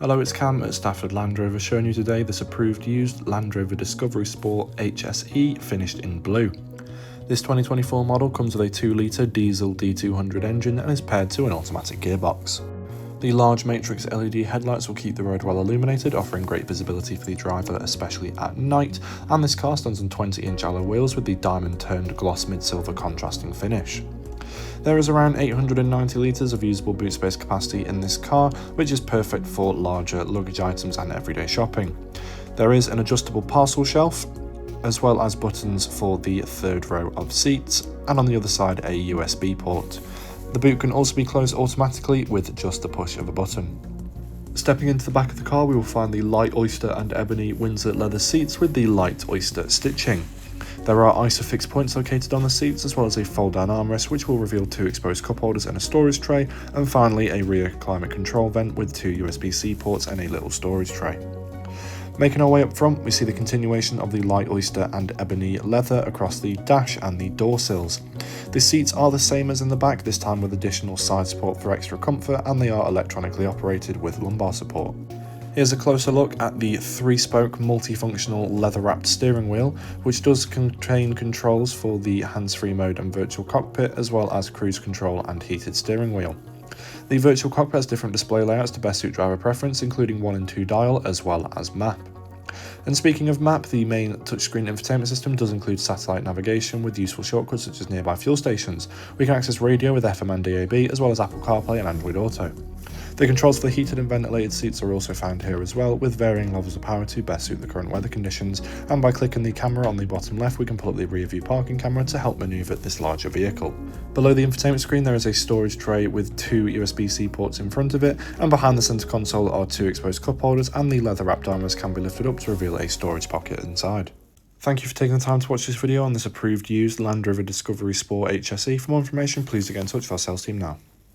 Hello, it's Cam at Stafford Land Rover showing you today this approved used Land Rover Discovery Sport HSE finished in blue. This 2024 model comes with a 2-litre diesel D200 engine and is paired to an automatic gearbox. The large matrix LED headlights will keep the road well illuminated, offering great visibility for the driver, especially at night, and this car stands on 20-inch alloy wheels with the diamond-toned gloss mid-silver contrasting finish. There is around 890 litres of usable boot space capacity in this car, which is perfect for larger luggage items and everyday shopping. There is an adjustable parcel shelf, as well as buttons for the third row of seats, and on the other side a USB port. The boot can also be closed automatically with just the push of a button. Stepping into the back of the car, we will find the Light Oyster and Ebony Windsor leather seats with the Light Oyster stitching. There are ISOFIX points located on the seats, as well as a fold-down armrest which will reveal 2 exposed cup holders and a storage tray, and finally a rear climate control vent with 2 USB-C ports and a little storage tray. Making our way up front, we see the continuation of the Light Oyster and Ebony leather across the dash and the door sills. The seats are the same as in the back, this time with additional side support for extra comfort, and they are electronically operated with lumbar support. Here's a closer look at the 3-spoke multifunctional leather-wrapped steering wheel, which does contain controls for the hands-free mode and virtual cockpit, as well as cruise control and heated steering wheel. The virtual cockpit has different display layouts to best suit driver preference, including 1 and 2 dial, as well as map. And speaking of map, the main touchscreen infotainment system does include satellite navigation with useful shortcuts such as nearby fuel stations. We can access radio with FM and DAB, as well as Apple CarPlay and Android Auto. The controls for the heated and ventilated seats are also found here as well, with varying levels of power to best suit the current weather conditions, and by clicking the camera on the bottom left we can pull up the rear view parking camera to help manoeuvre this larger vehicle. Below the infotainment screen there is a storage tray with 2 USB-C ports in front of it, and behind the centre console are 2 exposed cup holders, and the leather wrapped armrest can be lifted up to reveal a storage pocket inside. Thank you for taking the time to watch this video on this approved used Land Rover Discovery Sport HSE. For more information, please do get in touch with our sales team now.